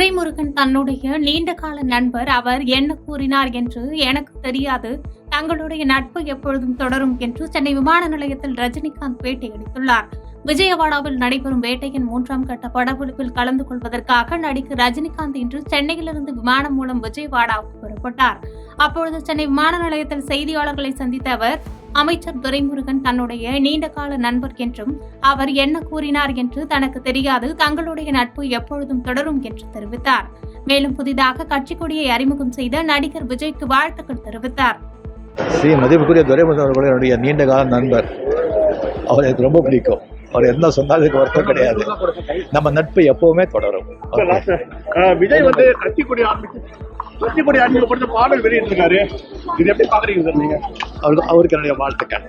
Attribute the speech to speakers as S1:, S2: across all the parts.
S1: துரைமுருகன் தன்னுடைய நீண்டகால நண்பர். அவர் என்ன கூறினார் என்று எனக்கு தெரியாது. தங்களுடைய நட்பு எப்பொழுதும் தொடரும் என்று சென்னை விமான நிலையத்தில் ரஜினிகாந்த் பேட்டியளித்துள்ளார். விஜயவாடாவில் நடைபெறும் வேட்டையின் 3ஆம் கட்ட படப்பிடிப்பில் கலந்து கொள்வதற்காக நடிகர் ரஜினிகாந்த் இன்று சென்னையிலிருந்து விமானம் மூலம் விஜயவாடாவுக்கு புறப்பட்டார். அப்பொழுது சென்னை விமான நிலையத்தில் செய்தியாளர்களை சந்தித்த அவர், அமைச்சர் துரைமுருகன் தன்னுடைய நீண்டகால நண்பர் என்றும் அவர் என்ன கூறினார் என்று தனக்கு தெரியாது. தங்களுடைய நட்பு எப்பொழுதும் தொடரும் என்று தெரிவித்தார். மேலும் புதிதாக கட்சி கொடியை அறிமுகம் செய்த நடிகர் விஜய்க்கு வாழ்த்துக்கள் தெரிவித்தார்.
S2: மதிப்புக்குரிய துரைமுருகன் அவர்கள் என்னுடைய நீண்டகால நண்பர். அவர் எனக்கு ரொம்ப பிடிக்கும். அவர் என்ன சொன்னாலும் இதுக்கு வருத்தம் கிடையாது. நம்ம நட்பு எப்பவுமே தொடரும்.
S3: விஜய் வந்து கட்சி கொடி அறிமுகப்படுத்த பாடல் வெளியிட்டிருக்காரு. இது எப்படி பாக்குறீங்க சார் நீங்க?
S2: அவருக்கு என்னுடைய வாழ்த்துக்கள்.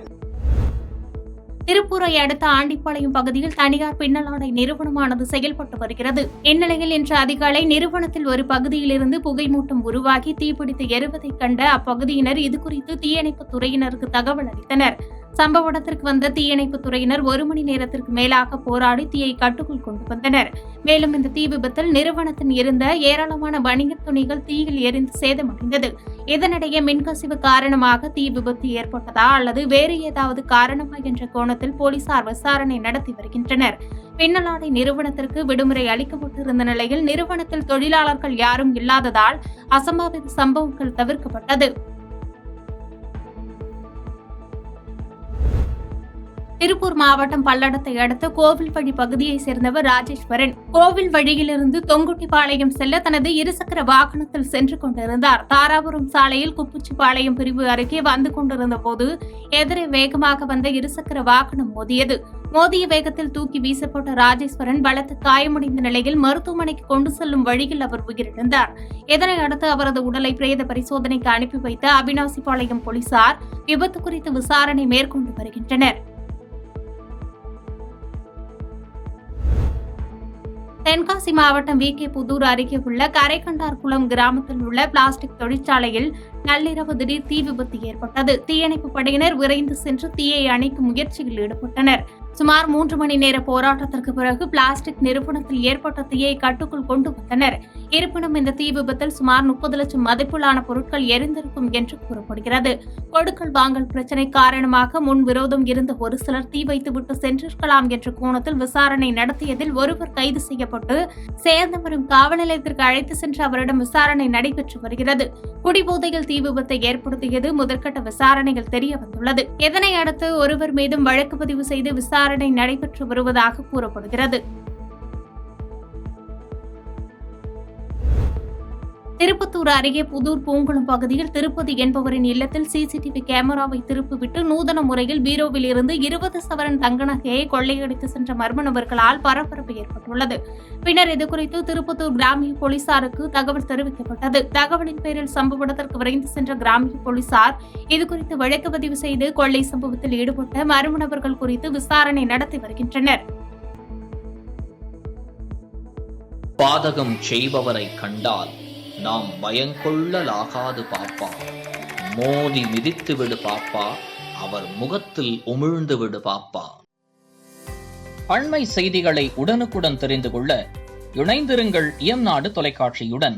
S1: திருப்பூரை அடுத்த ஆண்டிப்பாளையம் பகுதியில் தனியார் பின்னலாடை நிறுவனமானது செயல்பட்டு வருகிறது. இந்நிலையில் இன்று அதிகாலை நிறுவனத்தில் ஒரு பகுதியிலிருந்து புகைமூட்டம் உருவாகி தீப்பிடித்து எரிவதை கண்ட அப்பகுதியினர் இதுகுறித்து தீயணைப்பு துறையினருக்கு தகவல் அளித்தனர். சம்பவ இடத்திற்கு வந்த தீயணைப்பு துறையினர் 1 மணி நேரத்திற்கு மேலாக போராடி தீயை கட்டுக்குள் கொண்டு வந்தனர். மேலும் இந்த தீ விபத்தில் நிறுவனத்தில் இருந்த ஏராளமான வணிக துணிகள் தீயில் எரிந்து சேதமடைந்தது. இதனிடையே மின்கசிவு காரணமாக தீ விபத்து ஏற்பட்டதா அல்லது வேறு ஏதாவது காரணமா என்ற கோணத்தில் போலீசார் விசாரணை நடத்தி வருகின்றனர். பின்னலாடை நிறுவனத்திற்கு விடுமுறை அளிக்கப்பட்டிருந்த நிலையில் நிறுவனத்தில் தொழிலாளர்கள் யாரும் இல்லாததால் அசம்பாவித சம்பவங்கள் தவிர்க்கப்பட்டது. திருப்பூர் மாவட்டம் பல்லடத்தை அடுத்த கோவில்வழி பகுதியைச் சேர்ந்தவர் ராஜேஸ்வரன். கோவில் வழியிலிருந்து தொங்குட்டிப்பாளையம் செல்ல தனது இருசக்கர வாகனத்தில் சென்று கொண்டிருந்தார். தாராபுரம் சாலையில் குப்புச்சிப்பாளையம் பிரிவு அருகே வந்து கொண்டிருந்த போது எதிரே வேகமாக வந்த இருசக்கர வாகனம் மோதியது. மோதிய வேகத்தில் தூக்கி வீசப்பட்ட ராஜேஸ்வரன் பலத்த காயமடைந்த நிலையில் மருத்துவமனைக்கு கொண்டு செல்லும் வழியில் அவர் உயிரிழந்தார். இதனை அடுத்து அவரது உடலை பிரேத பரிசோதனைக்கு அனுப்பி வைத்த அவினாசிபாளையம் போலீசார் விபத்து குறித்து விசாரணை மேற்கொண்டு வருகின்றனர். தென்காசி மாவட்டம் விகே புதூர் அருகே உள்ள கரைக்கண்டார்குளம் கிராமத்தில் உள்ள பிளாஸ்டிக் தொழிற்சாலையில் நள்ளிரவு திடீர் தீ விபத்து ஏற்பட்டது. தீயணைப்பு படையினர் விரைந்து சென்று தீயை அணைக்கும் முயற்சியில் ஈடுபட்டனர். சுமார் 3 மணி நேர போராட்டத்திற்கு பிறகு பிளாஸ்டிக் நிறுவனத்தில் ஏற்பட்ட தீயை கட்டுக்குள் கொண்டு வந்தனர். இருப்பினும் இந்த தீ விபத்தில் சுமார் 30 லட்சம் மதிப்பிலான பொருட்கள் எரிந்திருக்கும் என்று கூறப்படுகிறது. கொடுக்கல் வாங்கல் பிரச்சினை காரணமாக முன் விரோதம் இருந்த ஒரு சிலர் தீ வைத்துவிட்டு சென்றிருக்கலாம் என்ற கோணத்தில் விசாரணை நடத்தியதில் ஒருவர் கைது செய்யப்பட்டு சேந்தமரம் காவல் நிலையத்திற்கு அழைத்து சென்று அவரிடம் விசாரணை நடைபெற்று வருகிறது. குடிபோதையில் தீ விபத்தை ஏற்படுத்தியது முதற்கட்ட விசாரணைகள் தெரிய வந்துள்ளது. இதனை அடுத்து ஒருவர் மீதும் வழக்கு பதிவு செய்து விசாரணை நடைபெற்று வருவதாக கூறப்படுகிறது. திருப்பத்தூர் அருகே புதூர் பூங்குளம் பகுதியில் திருப்பதி என்பவரின் இல்லத்தில் சிசிடிவி கேமராவை திருப்பிவிட்டு நூதன முறையில் பீரோவில் இருந்து 20 சவரன் தங்க நகையை கொள்ளையடித்து சென்ற மர்ம நபர்களால் பரபரப்பு ஏற்பட்டுள்ளது. பின்னர் இதுகுறித்து திருப்பத்தூர் கிராமிய போலீசாருக்கு தகவல் தெரிவிக்கப்பட்டது. தகவலின் பேரில் சம்பவ இடத்திற்கு விரைந்து சென்ற கிராமிய போலீசார் இதுகுறித்து வழக்கு பதிவு செய்து கொள்ளை சம்பவத்தில் ஈடுபட்ட மர்ம நபர்கள் குறித்து விசாரணை நடத்தி வருகின்றனர்.
S4: பாதகம் செய்பவரை கண்டால் நாம் பயங்கொள்ளலாகாது பாப்பா. மோதி மிதித்து விடு பாப்பா, அவர் முகத்தில் உமிழ்ந்து விடு பாப்பா. அண்மை செய்திகளை உடனுக்குடன் தெரிந்து கொள்ள இணைந்திருங்கள் இயம்நாடு தொலைக்காட்சியுடன்.